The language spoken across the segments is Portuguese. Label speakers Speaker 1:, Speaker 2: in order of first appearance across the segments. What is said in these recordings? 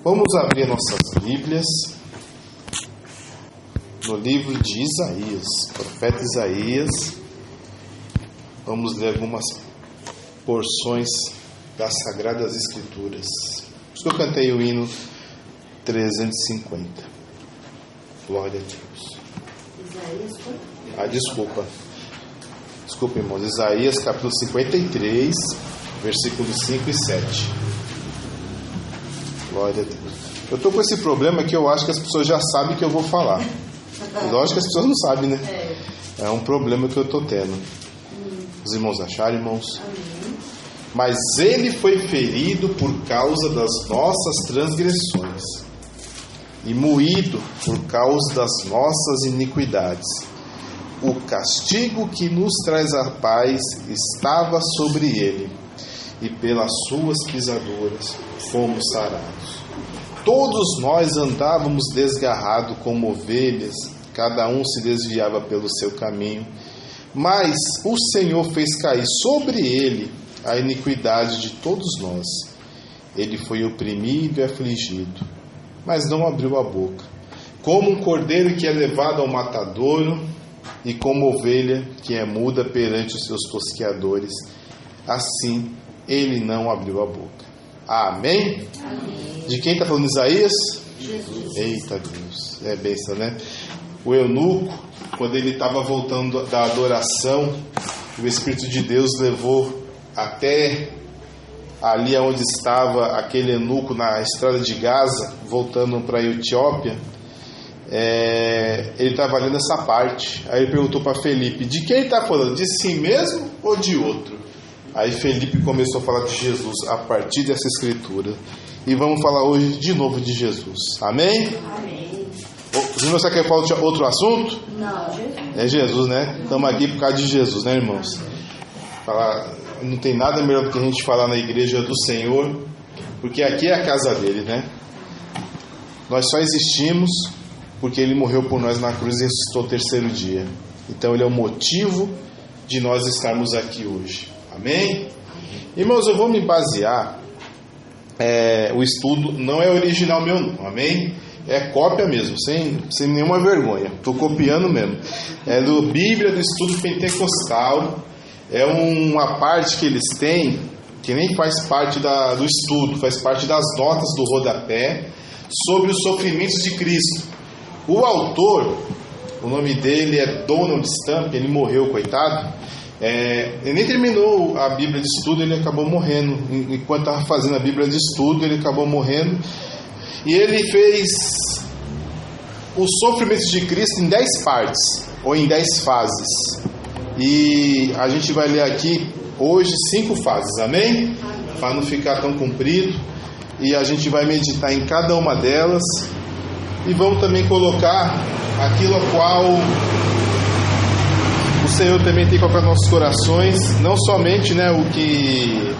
Speaker 1: Vamos abrir nossas Bíblias no livro de Isaías, profeta Isaías. Vamos ler algumas porções das Sagradas Escrituras. Por isso que eu cantei o hino 350. Glória a Deus.
Speaker 2: Isaías,
Speaker 1: Desculpa, irmãos. Isaías capítulo 53, versículos 5 e 7. Glória a Deus. Eu estou com esse problema que eu acho que as pessoas já sabem que eu vou falar. E lógico que as pessoas não sabem, né? É um problema que eu estou tendo. Os irmãos acharam, irmãos?
Speaker 2: amém.
Speaker 1: Mas ele foi ferido por causa das nossas transgressões e moído por causa das nossas iniquidades. O castigo que nos traz a paz estava sobre ele, e pelas suas pisaduras fomos sarados. Todos nós andávamos desgarrados como ovelhas, cada um se desviava pelo seu caminho, mas o Senhor fez cair sobre ele a iniquidade de todos nós. Ele foi oprimido e afligido, mas não abriu a boca. Como um cordeiro que é levado ao matadouro, e como ovelha que é muda perante os seus tosqueadores, assim ele não abriu a boca. Amém?
Speaker 2: Amém.
Speaker 1: De quem está falando Isaías?
Speaker 2: Jesus.
Speaker 1: Eita Deus, é bênção, né? O eunuco, quando ele estava voltando da adoração, o Espírito de Deus levou até ali onde estava aquele eunuco na estrada de Gaza, voltando para a Etiópia. Ele estava lendo essa parte. Aí ele perguntou para Felipe: de quem ele está falando? De si mesmo ou de outro? Aí Felipe começou a falar de Jesus a partir dessa escritura. E vamos falar hoje de novo de Jesus. Amém?
Speaker 2: Amém.
Speaker 1: Os irmãos querem falar de outro assunto?
Speaker 2: Não, Jesus.
Speaker 1: É Jesus, né? Estamos aqui por causa de Jesus, né, irmãos? Não tem nada melhor do que a gente falar na igreja do Senhor, porque aqui é a casa dele, né? Nós só existimos porque ele morreu por nós na cruz e ressuscitou o terceiro dia. Então ele é o motivo de nós estarmos aqui hoje. Amém? Irmãos, eu vou me basear. O estudo não é original meu, não. Amém? É cópia mesmo, sem nenhuma vergonha. Estou copiando mesmo. É do Bíblia do Estudo Pentecostal. É uma parte que eles têm, que nem faz parte do estudo, faz parte das notas do rodapé, sobre os sofrimentos de Cristo. O autor, o nome dele é Donald Stamp, ele morreu, coitado. Ele nem terminou a Bíblia de Estudo, ele acabou morrendo. Enquanto estava fazendo a Bíblia de Estudo, ele acabou morrendo. E ele fez os sofrimentos de Cristo em 10 partes, ou em 10 fases. E a gente vai ler aqui hoje 5 fases, amém? Para não ficar tão comprido. E a gente vai meditar em cada uma delas. E vamos também colocar aquilo a qual o Senhor também tem colocado nos nossos corações, não somente, né, o que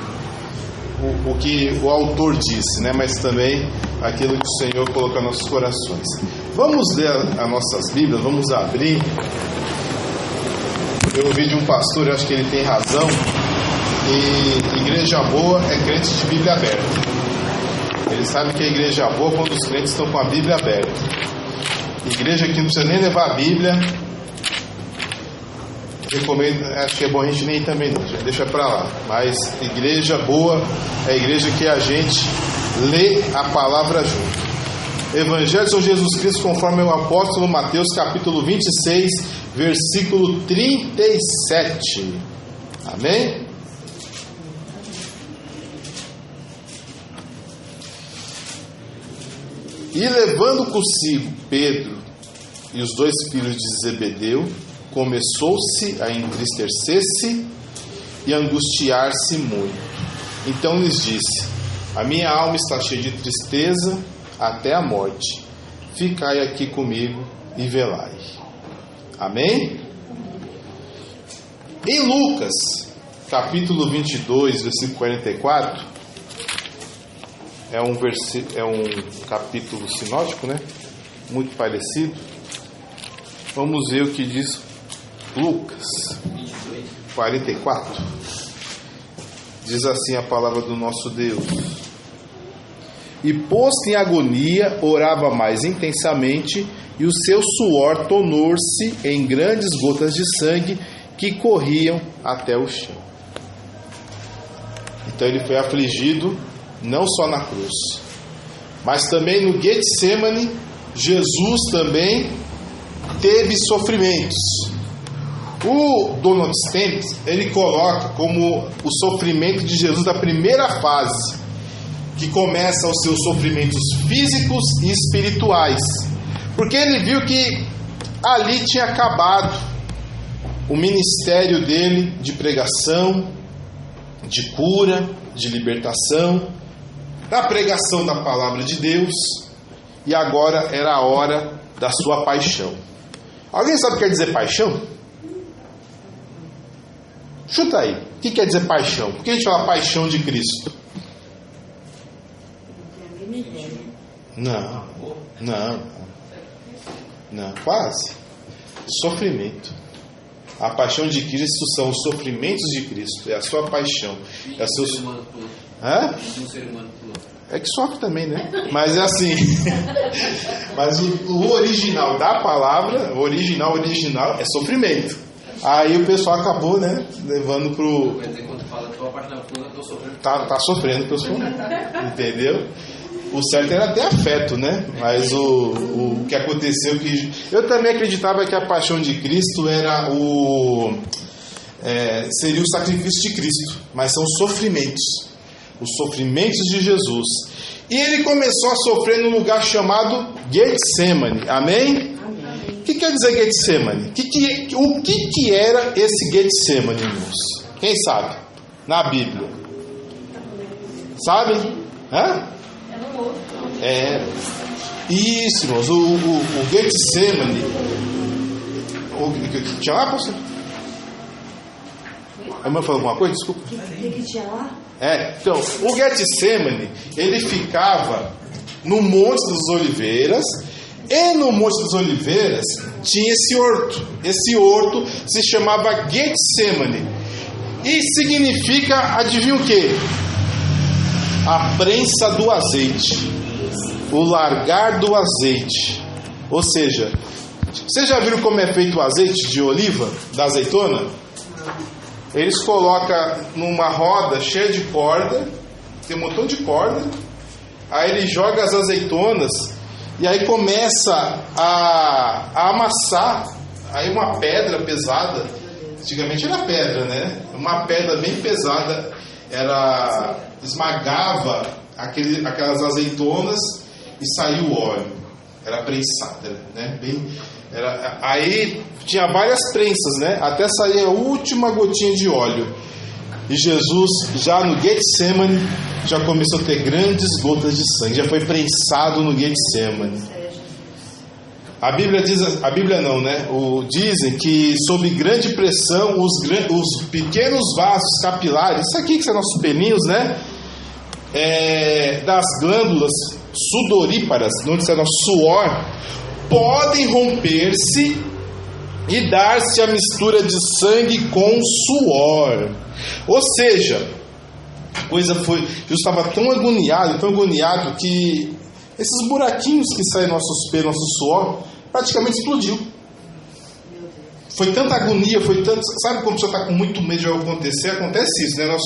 Speaker 1: o autor disse, né, mas também aquilo que o Senhor colocou nos nossos corações. Vamos ler as nossas Bíblias, vamos abrir. Eu ouvi de um pastor, eu acho que ele tem razão, que igreja boa é crente de Bíblia aberta. Ele sabe que a igreja é boa quando os crentes estão com a Bíblia aberta. Igreja que não precisa nem levar a Bíblia, recomendo, acho que é bom a gente nem ir também não, deixa pra lá. Mas igreja boa é a igreja que a gente lê a palavra junto. Evangelho de São Jesus Cristo conforme o apóstolo Mateus capítulo 26, versículo 37. Amém? E levando consigo Pedro e os 2 filhos de Zebedeu, começou-se a entristecer-se e angustiar-se muito. Então lhes disse: a minha alma está cheia de tristeza até a morte. Ficai aqui comigo e velai. Amém? Em Lucas, capítulo 22, versículo 44, é um capítulo sinótico, né? Muito parecido. Vamos ver o que diz Lucas 44. Diz assim a palavra do nosso Deus: e, posto em agonia, orava mais intensamente, e o seu suor tornou-se em grandes gotas de sangue que corriam até o chão. Então ele foi afligido não só na cruz, mas também no Getsemane. Jesus também teve sofrimentos. O Donald Stamps, ele coloca como o sofrimento de Jesus da primeira fase, que começa os seus sofrimentos físicos e espirituais, porque ele viu que ali tinha acabado o ministério dele de pregação, de cura, de libertação, da pregação da palavra de Deus, e agora era a hora da sua paixão. Alguém sabe o que quer dizer paixão? Chuta aí, o que quer dizer paixão? Por que a gente fala paixão de Cristo? Não, quase. Sofrimento. A paixão de Cristo são os sofrimentos de Cristo, é a sua paixão. É seus... Hã? É que sofre também, né? Mas é assim. Mas o original da palavra, o original é sofrimento. Aí o pessoal acabou, né, levando pro...
Speaker 3: Quer dizer, quando fala tua paixão fundo, eu tô sofrendo.
Speaker 1: Tá sofrendo, pessoal. Entendeu? O certo era até afeto, né? Mas o que aconteceu que... Eu também acreditava que a paixão de Cristo era seria o sacrifício de Cristo. Mas são sofrimentos. Os sofrimentos de Jesus. E ele começou a sofrer num lugar chamado Getsemane. Amém? O que quer dizer Getsemane? O que era esse Getsemane, irmãos? Quem sabe? Na Bíblia. Sabe? Hã? Isso, irmãos. O Getsemane. Tinha lá, pastor? A irmã falou alguma coisa? Desculpa.
Speaker 2: O que tinha lá?
Speaker 1: Então, o Getsemane, ele ficava no Monte das Oliveiras, e no Monte das Oliveiras tinha esse horto. Esse horto se chamava Getsemane. E significa, adivinha o quê? A prensa do azeite. O largar do azeite. Ou seja, vocês já viram como é feito o azeite de oliva, da azeitona? Eles colocam numa roda cheia de corda, tem um montão de corda, aí ele joga as azeitonas e aí começa a amassar. Aí uma pedra pesada, antigamente era pedra, né? Uma pedra bem pesada, esmagava aquelas azeitonas e saía o óleo. Era prensada, né? Aí tinha várias prensas, né? Até sair a última gotinha de óleo. E Jesus, já no Getsemane, já começou a ter grandes gotas de sangue. Já foi prensado no Getsemane. A Bíblia não, né? Dizem que sob grande pressão, os pequenos vasos capilares, isso aqui que são nossos pelinhos, né? Das glândulas sudoríparas, onde está nosso suor, podem romper-se e dar-se a mistura de sangue com suor. Ou seja, a coisa foi... Jesus estava tão agoniado que esses buraquinhos que saem nossos pelos, nosso suor, praticamente explodiu. Foi tanta agonia, foi tanto... Sabe quando a pessoa está com muito medo de algo acontecer? Acontece isso, né?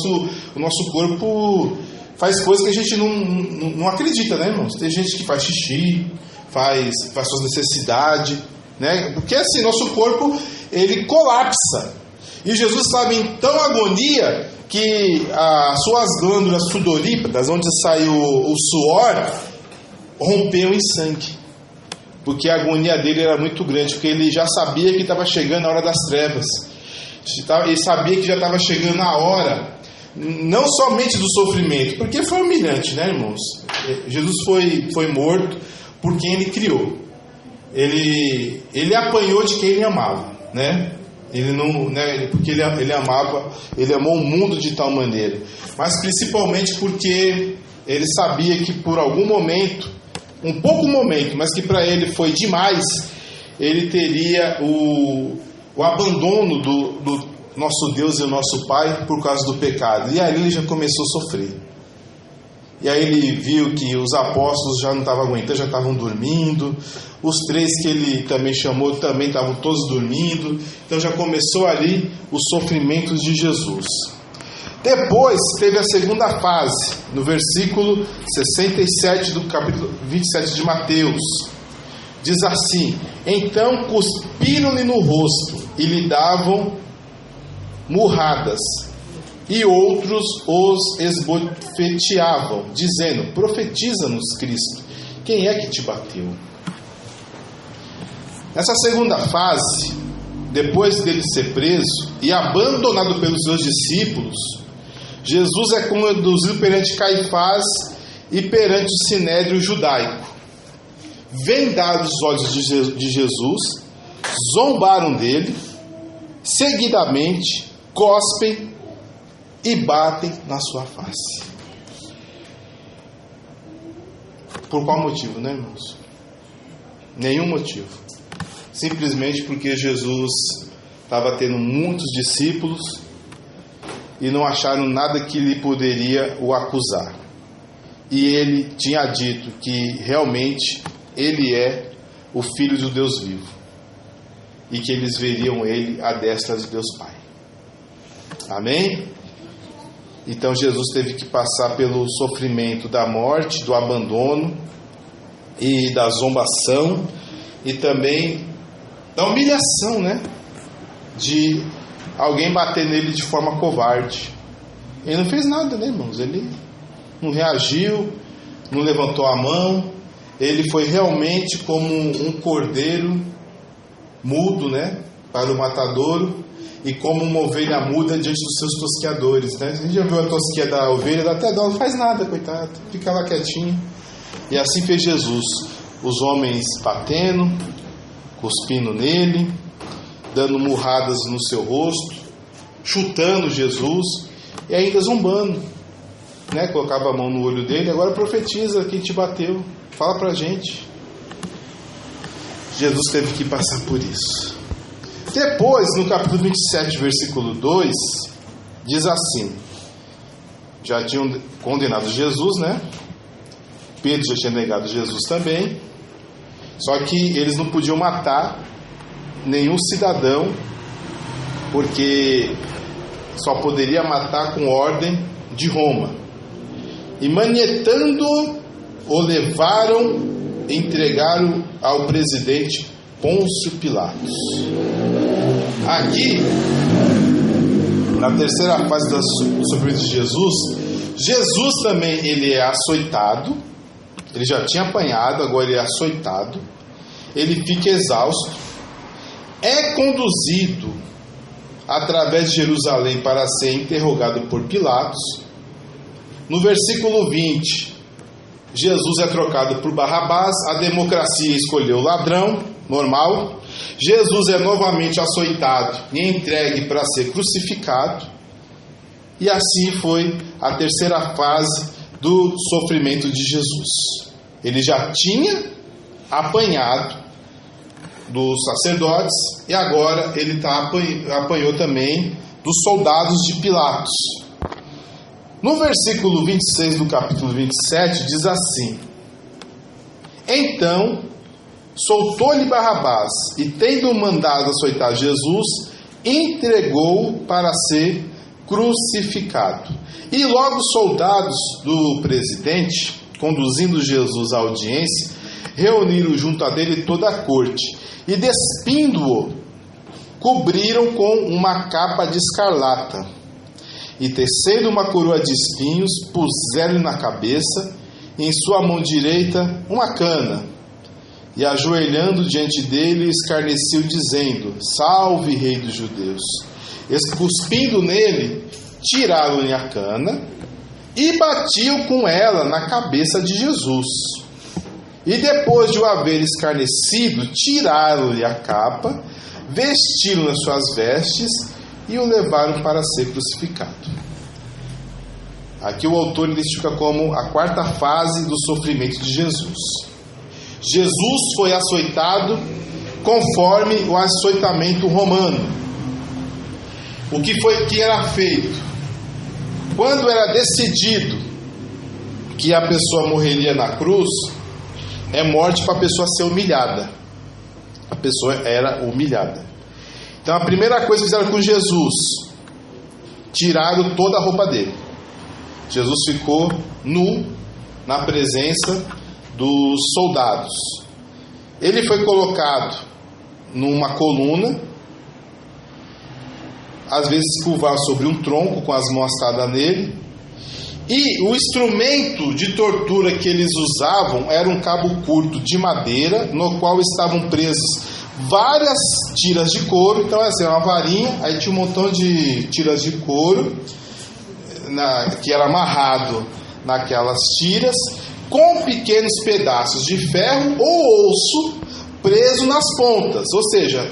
Speaker 1: O nosso corpo faz coisas que a gente não acredita, né, irmãos? Tem gente que faz xixi, faz suas necessidades, né? Porque assim, nosso corpo, ele colapsa. E Jesus estava em tão agonia que as suas glândulas sudoríparas, onde saiu o suor, rompeu em sangue. Porque a agonia dele era muito grande, porque ele já sabia que estava chegando a hora das trevas. Ele sabia que já estava chegando a hora, não somente do sofrimento, porque foi humilhante, né, irmãos? Jesus foi morto por quem ele criou. Ele apanhou de quem ele amava, né? Ele não, né? Porque ele amava, ele amou o mundo de tal maneira, mas principalmente porque ele sabia que por algum momento, um pouco momento, mas que para ele foi demais, ele teria o abandono do nosso Deus e o nosso Pai por causa do pecado. E aí ele já começou a sofrer. e aí ele viu que os apóstolos já não estavam aguentando, já estavam dormindo. Os 3 que ele também chamou também estavam todos dormindo. Então já começou ali os sofrimentos de Jesus. Depois teve a segunda fase, no versículo 67 do capítulo 27 de Mateus. Diz assim: então cuspiram-lhe no rosto e lhe davam murradas, e outros os esbofeteavam, dizendo: profetiza-nos, Cristo, quem é que te bateu? Nessa segunda fase, depois dele ser preso e abandonado pelos seus discípulos, Jesus é conduzido perante Caifás e perante o sinédrio judaico. Vendaram os olhos de Jesus, zombaram dele, seguidamente cospem e batem na sua face. Por qual motivo, né, irmãos? Nenhum motivo. Simplesmente porque Jesus estava tendo muitos discípulos e não acharam nada que lhe poderia o acusar. E ele tinha dito que realmente ele é o Filho do Deus vivo e que eles veriam ele à destra de Deus Pai. Amém? Então Jesus teve que passar pelo sofrimento da morte, do abandono e da zombação e também da humilhação, né? De alguém bater nele de forma covarde. Ele não fez nada, né, irmãos? Ele não reagiu, não levantou a mão. Ele foi realmente como um cordeiro mudo, né, para o matadouro, e como uma ovelha muda diante dos seus tosqueadores, né? A gente já viu a tosquia da ovelha, ela até não faz nada, coitado, fica lá quietinho. E assim fez Jesus. Os homens batendo, cuspindo nele, dando murradas no seu rosto, chutando Jesus e ainda zombando, né? Colocava a mão no olho dele: agora profetiza, quem te bateu, fala pra gente. Jesus teve que passar por isso. Depois, no capítulo 27, versículo 2, diz assim: já tinham condenado Jesus, né? Pedro já tinha negado Jesus também. Só que eles não podiam matar nenhum cidadão, porque só poderia matar com ordem de Roma. E manietando-o, o levaram e entregaram ao presidente Pôncio Pilatos. Aqui, na terceira fase do sofrimento de Jesus, Jesus também ele é açoitado. Ele já tinha apanhado, agora ele é açoitado. Ele fica exausto. É conduzido através de Jerusalém para ser interrogado por Pilatos. No versículo 20, Jesus é trocado por Barrabás. A democracia escolheu o ladrão, normal. Jesus é novamente açoitado e entregue para ser crucificado. E assim foi a terceira fase do sofrimento de Jesus. Ele já tinha apanhado dos sacerdotes e agora ele apanhou também dos soldados de Pilatos. No versículo 26 do capítulo 27 diz assim: então soltou-lhe Barrabás e, tendo mandado açoitar Jesus, entregou-o para ser crucificado. E logo os soldados do presidente, conduzindo Jesus à audiência, reuniram junto a dele toda a corte e, despindo-o, cobriram com uma capa de escarlata e, tecendo uma coroa de espinhos, puseram-lhe na cabeça e em sua mão direita uma cana, e ajoelhando diante dele escarneciam, dizendo: salve, rei dos judeus. Cuspindo nele, tiraram-lhe a cana e batiam com ela na cabeça de Jesus. E depois de o haver escarnecido, tiraram-lhe a capa, vestiram as suas vestes e o levaram para ser crucificado. Aqui o autor identifica como a quarta fase do sofrimento de Jesus. Jesus foi açoitado conforme o açoitamento romano. O que era feito? Quando era decidido que a pessoa morreria na cruz é morte para a pessoa ser humilhada. A pessoa era humilhada. Então a primeira coisa que fizeram com Jesus, tiraram toda a roupa dele. Jesus ficou nu na presença dos soldados. Ele foi colocado numa coluna, às vezes curvado sobre um tronco com as mãos atadas nele, e o instrumento de tortura que eles usavam era um cabo curto de madeira, no qual estavam presos várias tiras de couro. Então assim, uma varinha, aí tinha um montão de tiras de couro que era amarrado naquelas tiras, com pequenos pedaços de ferro ou osso preso nas pontas. Ou seja,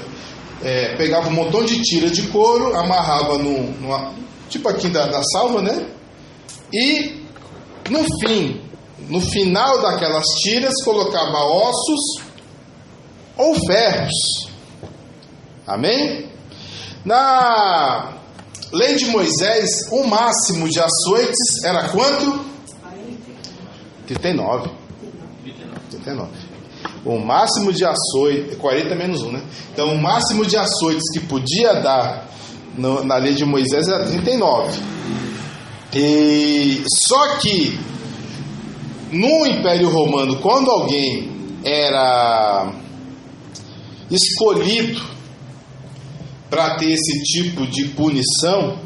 Speaker 1: pegava um montão de tira de couro, amarrava tipo aqui da salva, né? E no final daquelas tiras, colocava ossos ou ferros. Amém? Na lei de Moisés, o máximo de açoites era quanto? 39. O máximo de açoites, 40 menos 1, né? Então o máximo de açoites que podia dar na lei de Moisés era 39. Só que no Império Romano, quando alguém era escolhido para ter esse tipo de punição,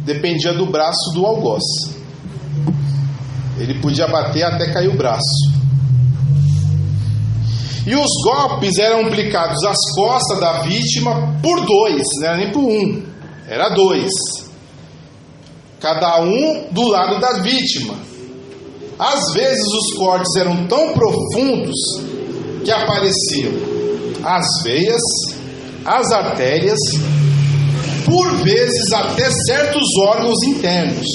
Speaker 1: dependia do braço do algoz. Ele podia bater até cair o braço. E os golpes eram aplicados às costas da vítima por 2, não era nem por 1, era 2. Cada um do lado da vítima. Às vezes os cortes eram tão profundos que apareciam as veias, as artérias, por vezes até certos órgãos internos.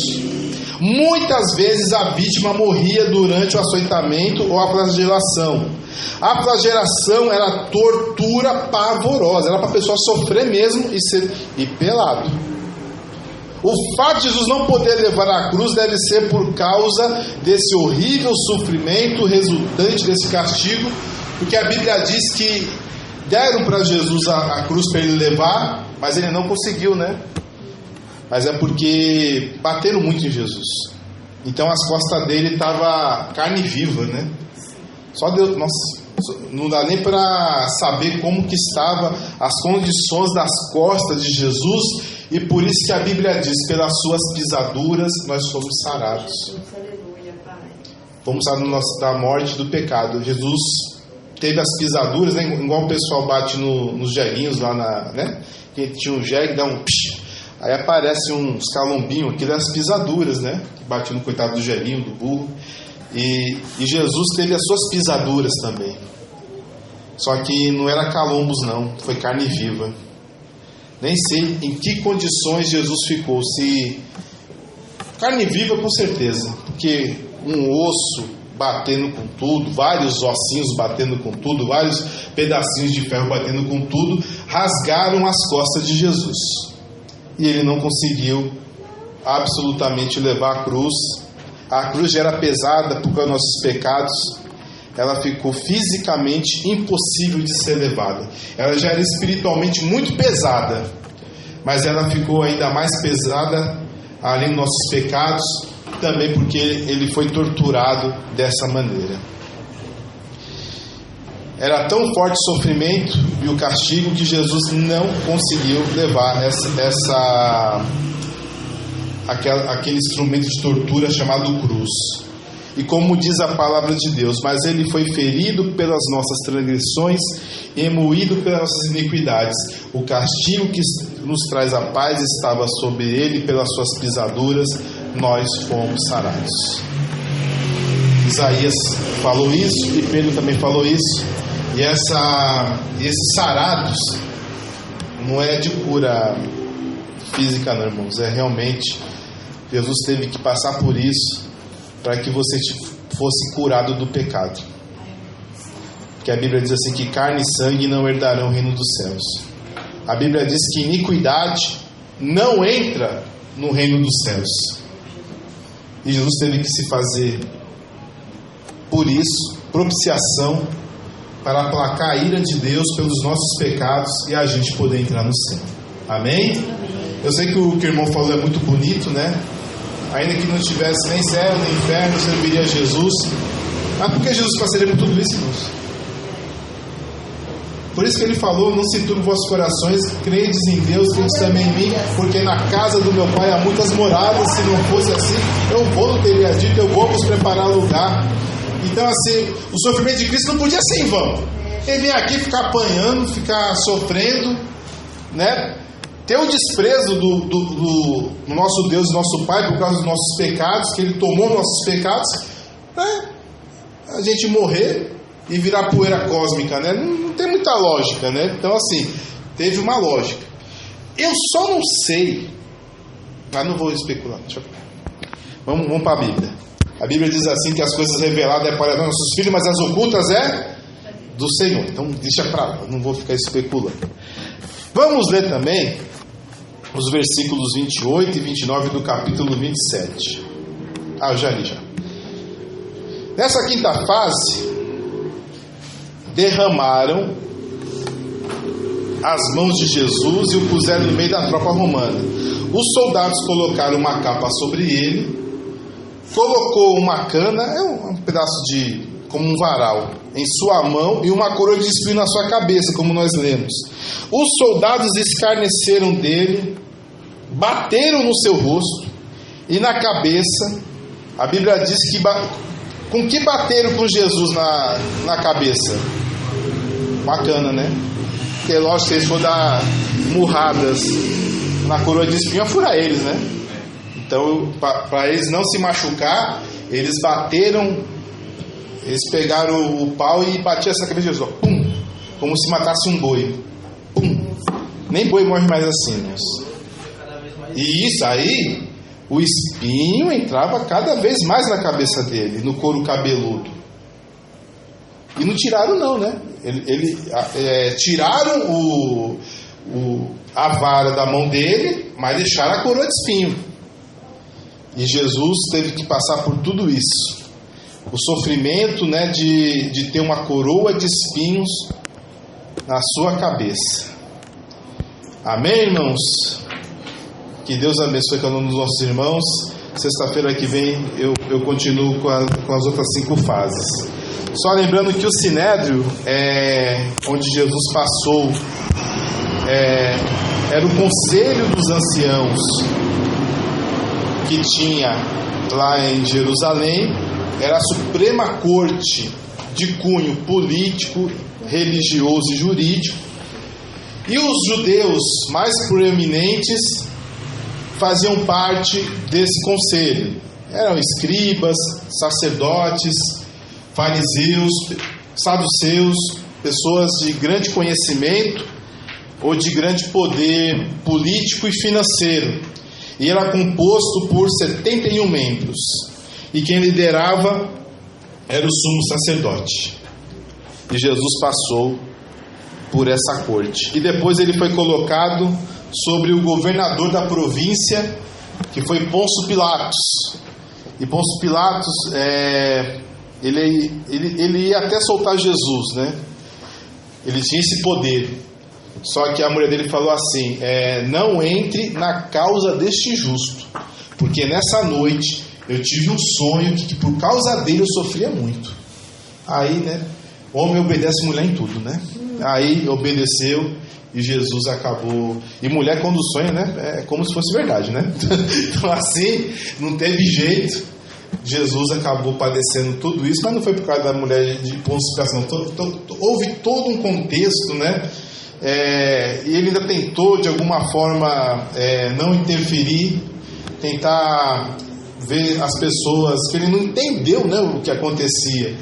Speaker 1: Muitas vezes a vítima morria durante o açoitamento ou a flagelação. A flagelação era tortura pavorosa, era para a pessoa sofrer mesmo e pelado. O fato de Jesus não poder levar a cruz deve ser por causa desse horrível sofrimento resultante desse castigo, porque a Bíblia diz que deram para Jesus a cruz para ele levar, mas ele não conseguiu, né? Mas é porque bateram muito em Jesus. Então as costas dele estavam carne viva, né? Só Deus, nossa, não dá nem para saber como que estavam as condições das costas de Jesus. E por isso que a Bíblia diz: pelas suas pisaduras nós fomos sarados. Fomos sarados da morte do pecado. Jesus teve as pisaduras, né? Igual o pessoal bate nos jeguinhos lá né? Que tinha um jegue, dá um psh, aí aparece uns calombinhos aqui das pisaduras, né? Bate no coitado do jeguinho, do burro. E Jesus teve as suas pisaduras também. Só que não era calombos não, foi carne viva. Nem sei em que condições Jesus ficou. Se carne viva, com certeza, porque um osso batendo com tudo, vários ossinhos batendo com tudo, vários pedacinhos de ferro batendo com tudo, rasgaram as costas de Jesus. E ele não conseguiu absolutamente levar a cruz. A cruz já era pesada por causa dos nossos pecados. Ela ficou fisicamente impossível de ser levada. Ela já era espiritualmente muito pesada, mas ela ficou ainda mais pesada, além dos nossos pecados, também porque ele foi torturado dessa maneira. Era tão forte o sofrimento e o castigo que Jesus não conseguiu levar aquele instrumento de tortura chamado cruz. E como diz a palavra de Deus: mas ele foi ferido pelas nossas transgressões e moído pelas nossas iniquidades. O castigo que nos traz a paz estava sobre ele, pelas suas pisaduras nós fomos sarados. Isaías falou isso e Pedro também falou isso. E esses sarados não é de cura física não, irmãos. É realmente, Jesus teve que passar por isso para que você fosse curado do pecado. Porque a Bíblia diz assim, que carne e sangue não herdarão o reino dos céus. A Bíblia diz que iniquidade não entra no reino dos céus. E Jesus teve que se fazer, por isso, propiciação, para aplacar a ira de Deus pelos nossos pecados e a gente poder entrar no céu. Amém? Eu sei que o que o irmão falou é muito bonito, né? Ainda que não tivesse nem céu, nem inferno, serviria a Jesus. Mas por que Jesus passaria por tudo isso, irmãos? Por isso que ele falou: não se turbe vossos corações, credes em Deus, credes também em mim, porque na casa do meu Pai há muitas moradas. Se não fosse assim, eu vou, não teria dito, eu vou vos preparar lugar. Então, assim, o sofrimento de Cristo não podia ser em vão. Ele vem aqui ficar apanhando, ficar sofrendo, né? Ter o desprezo do nosso Deus e nosso Pai por causa dos nossos pecados, que Ele tomou nossos pecados, né? A gente morrer e virar poeira cósmica, né? Não tem muita lógica, né? Então, assim, teve uma lógica. Eu só não sei, mas não vou especular. Vamos para a Bíblia. A Bíblia diz assim que as coisas reveladas é para nossos filhos, mas as ocultas é do Senhor. Então deixa para lá, não vou ficar especulando. Vamos ler também os versículos 28 e 29 do capítulo 27. Eu já li já. Nessa quinta fase, derramaram as mãos de Jesus e o puseram no meio da tropa romana. Os soldados colocaram uma capa sobre ele, colocou uma cana, um pedaço como um varal, em sua mão e uma coroa de espinho na sua cabeça, como nós lemos. Os soldados escarneceram dele, bateram no seu rosto e na cabeça. A Bíblia diz que com que bateram com Jesus na cabeça? Com a cana, né? Porque lógico, se eles for dar murradas na coroa de espinho, furar eles, né? Então, para eles não se machucar, eles bateram, eles pegaram o pau e batiam essa cabeça de Jesus, pum, como se matasse um boi, pum. Nem boi morre mais assim, irmãos. E isso aí, o espinho entrava cada vez mais na cabeça dele, no couro cabeludo. E não tiraram não, né? Tiraram a vara da mão dele, mas deixaram a coroa de espinho. E Jesus teve que passar por tudo isso. O sofrimento, né, de ter uma coroa de espinhos na sua cabeça. Amém, irmãos? Que Deus abençoe cada um dos nossos irmãos. Sexta-feira que vem eu continuo com as outras 5 fases. Só lembrando que o Sinédrio, onde Jesus passou, era o conselho dos anciãos que tinha lá em Jerusalém. Era a suprema corte de cunho político, religioso e jurídico. E os judeus mais proeminentes faziam parte desse conselho. Eram escribas, sacerdotes, fariseus, saduceus, pessoas de grande conhecimento ou de grande poder político e financeiro. E era composto por 71 membros. E quem liderava era o sumo sacerdote. E Jesus passou por essa corte. E depois ele foi colocado sobre o governador da província, que foi Pôncio Pilatos. E Pôncio Pilatos, ele ia até soltar Jesus, né? Ele tinha esse poder. Só que a mulher dele falou assim: não entre na causa deste justo, porque nessa noite eu tive um sonho que por causa dele eu sofria muito. Aí, né, homem obedece mulher em tudo, né? Aí obedeceu e Jesus acabou. E mulher quando sonha, né, é como se fosse verdade, né? Então assim, não teve jeito. Jesus acabou padecendo tudo isso, mas não foi por causa da mulher de Pôncio Pilatos, não. Houve todo um contexto, né? E ele ainda tentou de alguma forma não interferir, tentar ver as pessoas, que ele não entendeu, né, o que acontecia.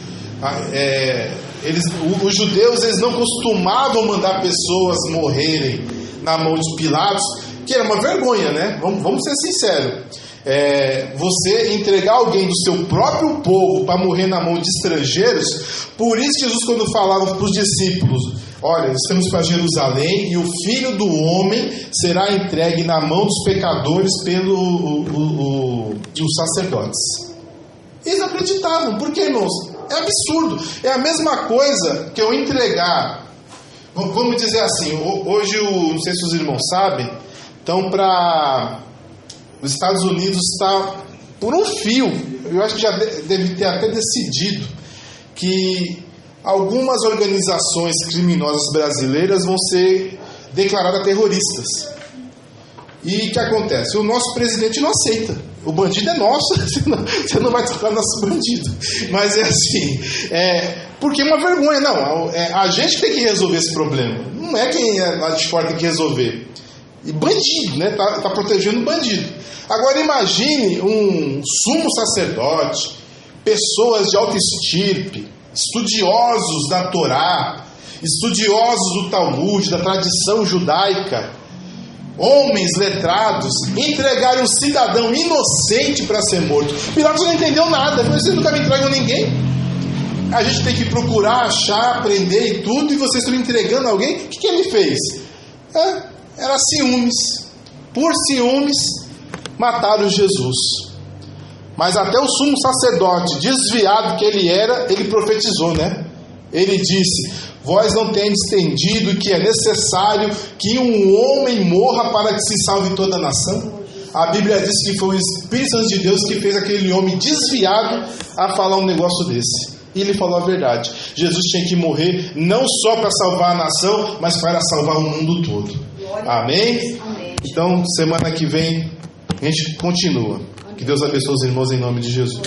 Speaker 1: Os judeus, eles não costumavam mandar pessoas morrerem na mão de Pilatos, que era uma vergonha, né? Vamos ser sinceros. Você entregar alguém do seu próprio povo para morrer na mão de estrangeiros. Por isso Jesus, quando falava para os discípulos: olha, estamos para Jerusalém e o Filho do Homem será entregue na mão dos pecadores pelos sacerdotes. Eles acreditavam. Por quê, irmãos? É absurdo. É a mesma coisa que eu entregar. Vamos dizer assim, hoje, não sei se os irmãos sabem, então para os Estados Unidos está por um fio, eu acho que já deve ter até decidido que algumas organizações criminosas brasileiras vão ser declaradas terroristas. E o que acontece? O nosso presidente não aceita. O bandido é nosso, você não vai tocar nosso bandido. Mas é assim, porque é uma vergonha. Não, a gente tem que resolver esse problema. Não é quem é lá de fora tem que resolver. E bandido, né? Tá protegendo o bandido. Agora imagine um sumo sacerdote, pessoas de alta estirpe, estudiosos da Torá, estudiosos do Talmud, da tradição judaica, homens letrados, entregarem um cidadão inocente para ser morto. Pilatos não entendeu nada. Vocês nunca me entregam ninguém. A gente tem que procurar, achar, aprender e tudo, e vocês estão entregando alguém. O que ele fez? Era ciúmes. Por ciúmes, mataram Jesus. Mas até o sumo sacerdote, desviado que ele era, ele profetizou, né? Ele disse: vós não tendes entendido que é necessário que um homem morra para que se salve toda a nação? A Bíblia diz que foi o Espírito Santo de Deus que fez aquele homem desviado a falar um negócio desse. E ele falou a verdade. Jesus tinha que morrer não só para salvar a nação, mas para salvar o mundo todo. Amém? Então, semana que vem a gente continua. Que Deus abençoe os irmãos em nome de Jesus.